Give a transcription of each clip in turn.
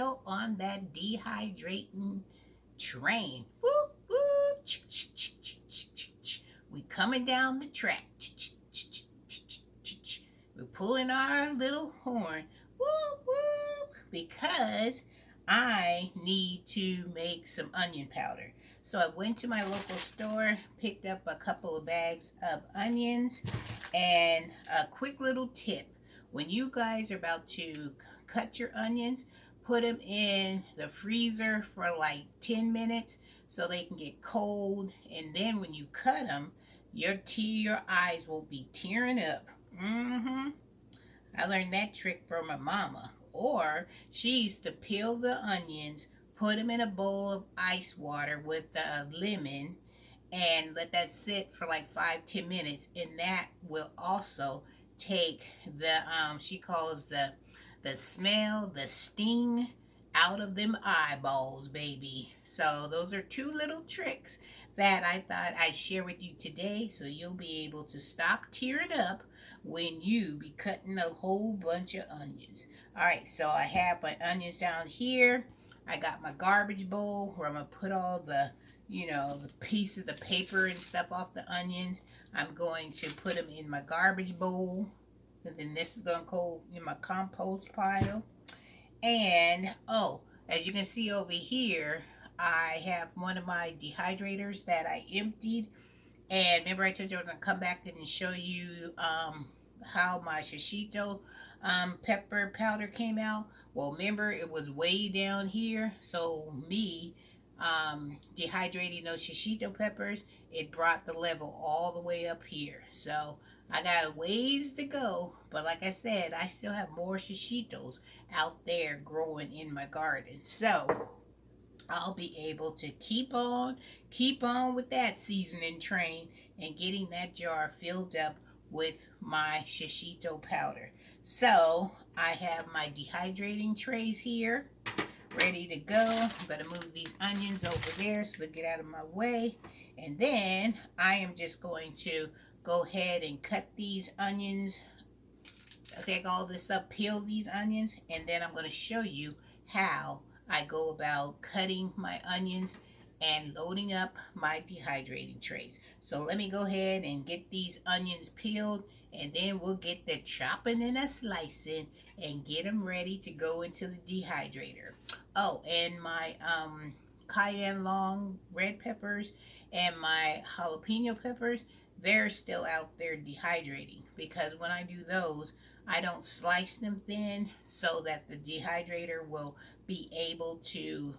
still on that dehydrating train. Whoop, whoop. We coming down the track. We're pulling our little horn. Whoop, whoop. Because I need to make some onion powder. So I went to my local store, picked up a couple of bags of onions, and a quick little tip. When you guys are about to cut your onions, put them in the freezer for like 10 minutes so they can get cold. And then when you cut them, your eyes won't be tearing up. I learned that trick from my mama. Or she used to peel the onions, put them in a bowl of ice water with a lemon, and let that sit for like 5-10 minutes, and that will also take the she calls the smell, the sting out of them eyeballs, baby. So those are two little tricks that I thought I'd share with you today, so you'll be able to stop tearing up when you be cutting a whole bunch of onions. All right, so I have my onions down here. I got my garbage bowl where I'm gonna put all the, the piece of the paper and stuff off the onions. I'm going to put them in my garbage bowl. And then this is gonna go in my compost pile. And oh, as you can see over here, I have one of my dehydrators that I emptied. And remember I told you I was going to come back and show you how my shishito pepper powder came out. Well, remember it was way down here. So me dehydrating those shishito peppers, it brought the level all the way up here. So I got a ways to go. But like I said, I still have more shishitos out there growing in my garden. So I'll be able to keep on with that seasoning train and getting that jar filled up with my shishito powder. So I have my dehydrating trays here ready to go. I'm going to move these onions over there so they get out of my way. And then I am just going to go ahead and cut these onions. Take all this up, peel these onions, and then I'm going to show you how I go about cutting my onions and loading up my dehydrating trays. So let me go ahead and get these onions peeled, and then we'll get the chopping and the slicing and get them ready to go into the dehydrator. Oh, and my cayenne long red peppers and my jalapeno peppers, they're still out there dehydrating, because when I do those, I don't slice them thin so that the dehydrator will be able to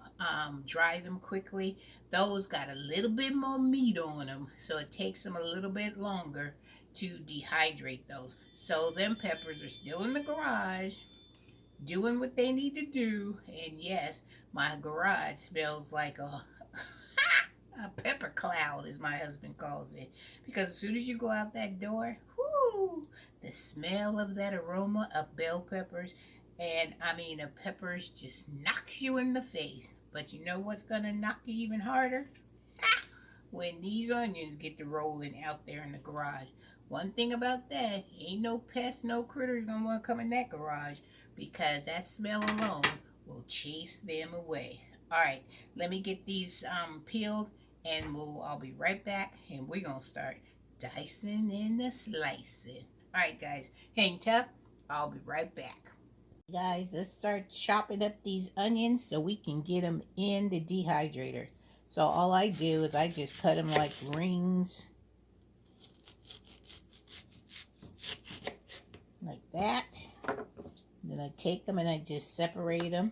dry them quickly. Those got a little bit more meat on them, so it takes them a little bit longer to dehydrate those. So them peppers are still in the garage doing what they need to do. And yes, my garage smells like a pepper cloud, as my husband calls it. Because as soon as you go out that door, whoo, the smell of that aroma of bell peppers, and I mean of peppers, just knocks you in the face. But you know what's going to knock you even harder? When these onions get to rolling out there in the garage. One thing about that, ain't no pests, no critters going to want to come in that garage, because that smell alone will chase them away. All right, let me get these peeled, and I'll be right back, and we're going to start dicing and the slicing. All right, guys, hang tough. I'll be right back. Guys, let's start chopping up these onions so we can get them in the dehydrator. So all I do is I just cut them like rings, like that. Then I take them and I just separate them.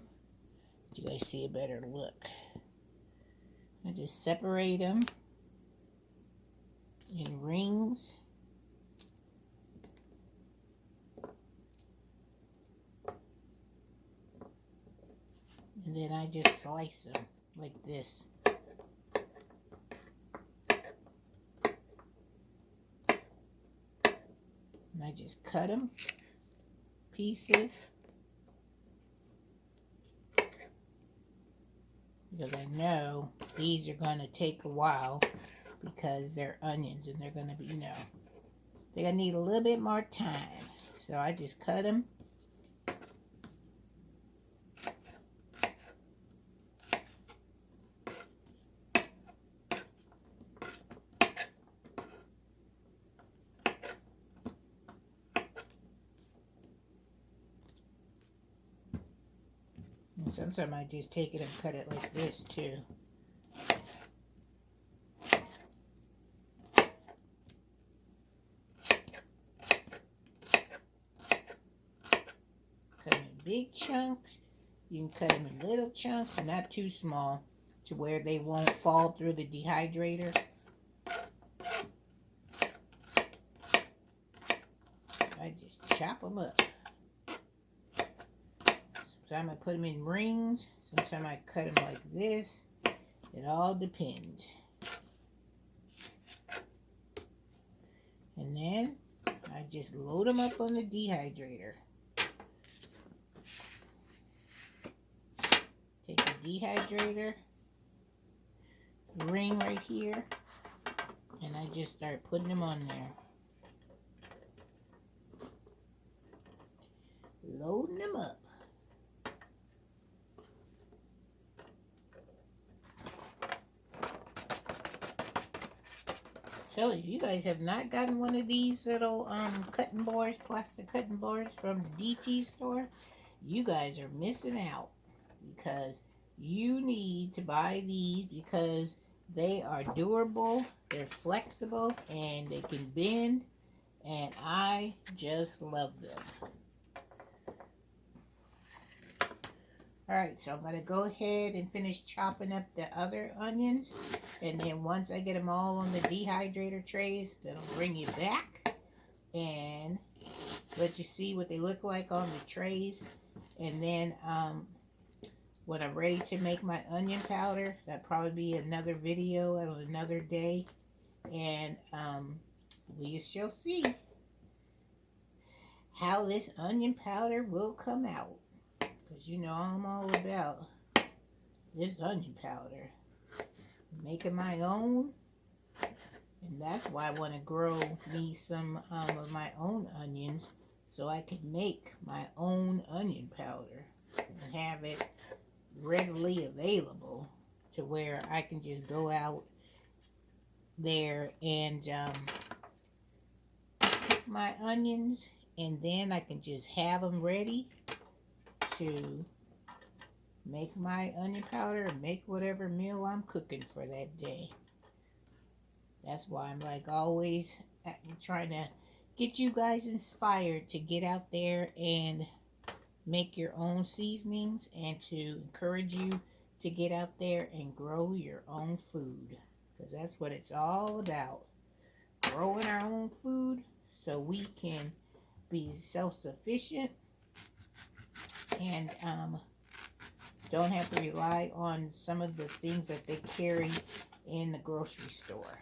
You guys see a better look. I just separate them in rings. And then I just slice them like this. And I just cut them pieces. Because I know these are going to take a while, because they're onions and they're going to be, they're going to need a little bit more time. So I just cut them. Sometimes I just take it and cut it like this too. Cut them in big chunks. You can cut them in little chunks, but not too small, to where they won't fall through the dehydrator. I just chop them up. Sometimes I put them in rings. Sometimes I cut them like this. It all depends. And then I just load them up on the dehydrator. Take the dehydrator, ring right here, and I just start putting them on there. Loading them up. Tell you guys have not gotten one of these little cutting boards, plastic cutting boards from the DT store, you guys are missing out, because you need to buy these because they are durable, they're flexible, and they can bend, and I just love them. Alright, so I'm going to go ahead and finish chopping up the other onions. And then once I get them all on the dehydrator trays, then I'll bring you back and let you see what they look like on the trays. And then when I'm ready to make my onion powder, that'll probably be another video on another day. And we shall see how this onion powder will come out. Because you know I'm all about this onion powder. Making my own. And that's why I want to grow me some of my own onions, so I can make my own onion powder and have it readily available to where I can just go out there and pick my onions, and then I can just have them ready to make my onion powder and make whatever meal I'm cooking for that day. That's why I'm like always trying to get you guys inspired to get out there and make your own seasonings, and to encourage you to get out there and grow your own food, because that's what it's all about. Growing our own food so we can be self-sufficient and don't have to rely on some of the things that they carry in the grocery store.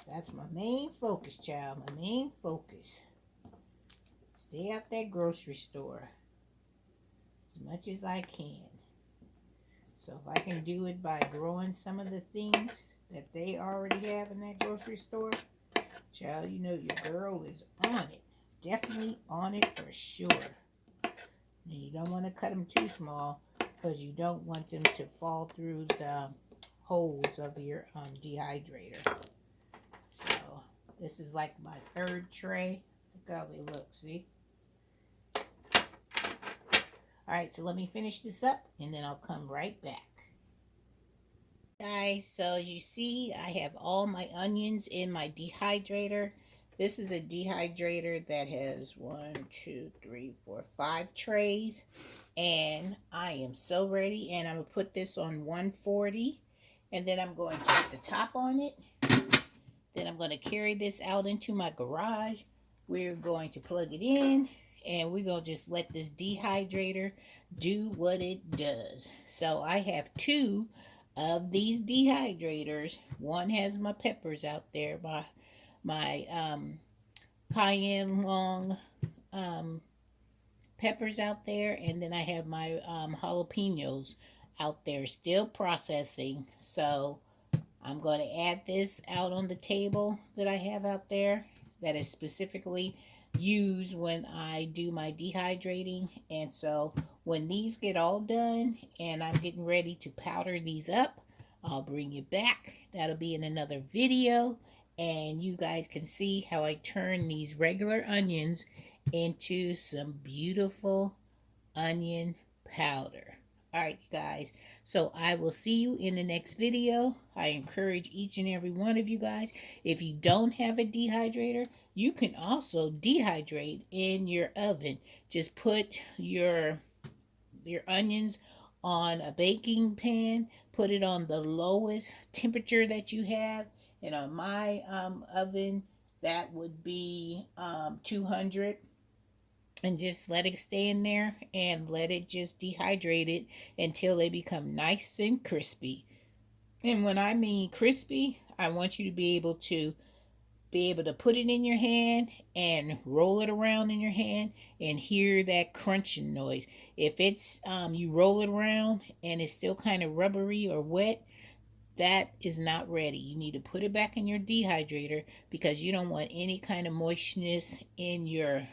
That's my main focus, child. My main focus. Stay out that grocery store as much as I can. So if I can do it by growing some of the things that they already have in that grocery store, child, you know your girl is on it. Definitely on it for sure. And you don't want to cut them too small, because you don't want them to fall through the holes of your dehydrator. So this is like my third tray. Look how they look, see? Alright, so let me finish this up and then I'll come right back. Guys, so as you see, I have all my onions in my dehydrator. This is a dehydrator that has 5 trays. And I am so ready. And I'm going to put this on 140. And then I'm going to put the top on it. Then I'm going to carry this out into my garage. We're going to plug it in. And we're going to just let this dehydrator do what it does. So I have 2 of these dehydrators. One has my peppers out there. My cayenne long peppers out there, and then I have my jalapenos out there still processing. So I'm going to add this out on the table that I have out there that is specifically used when I do my dehydrating. And so when these get all done and I'm getting ready to powder these up, I'll bring you back. That'll be in another video, and you guys can see how I turn these regular onions into some beautiful onion powder. All right, guys. So I will see you in the next video. I encourage each and every one of you guys, if you don't have a dehydrator, you can also dehydrate in your oven. Just put your onions on a baking pan, put it on the lowest temperature that you have, and on my oven that would be 200, and just let it stay in there and let it just dehydrate it until they become nice and crispy. And when I mean crispy, I want you to be able to put it in your hand and roll it around in your hand and hear that crunching noise. If it's you roll it around and it's still kind of rubbery or wet, that is not ready. You need to put it back in your dehydrator because you don't want any kind of moistness in your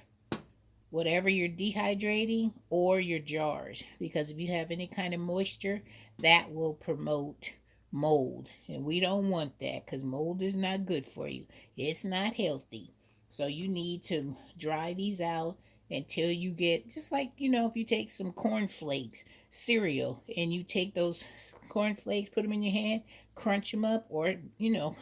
whatever you're dehydrating or your jars, because if you have any kind of moisture, that will promote mold, and we don't want that because mold is not good for you. It's not healthy. So you need to dry these out until you get, just like, if you take some cornflakes cereal and you take those cornflakes, put them in your hand, crunch them up, or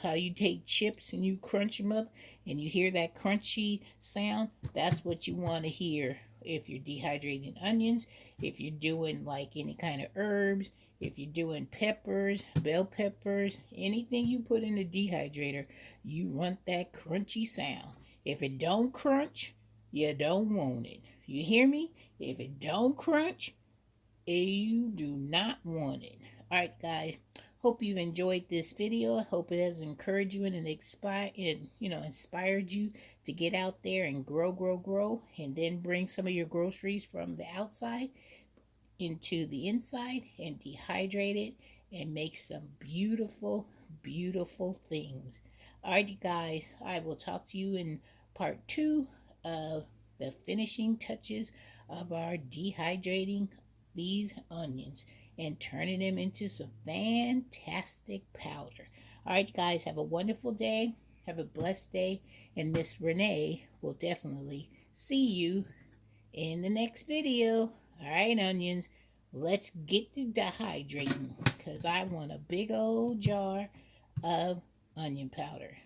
how you take chips and you crunch them up and you hear that crunchy sound. That's what you want to hear if you're dehydrating onions, if you're doing like any kind of herbs, if you're doing peppers, bell peppers, anything you put in the dehydrator, you want that crunchy sound. If it don't crunch, you don't want it. You hear me? If it don't crunch, you do not want it. All right, guys. Hope you've enjoyed this video. I hope it has encouraged you and inspired you to get out there and grow, and then bring some of your groceries from the outside into the inside and dehydrate it and make some beautiful, beautiful things. All right, you guys. I will talk to you in part 2 of the finishing touches of our dehydrating these onions and turning them into some fantastic powder. All right, guys, have a wonderful day. Have a blessed day. And Miss Renee will definitely see you in the next video. All right, onions, let's get to dehydrating because I want a big old jar of onion powder.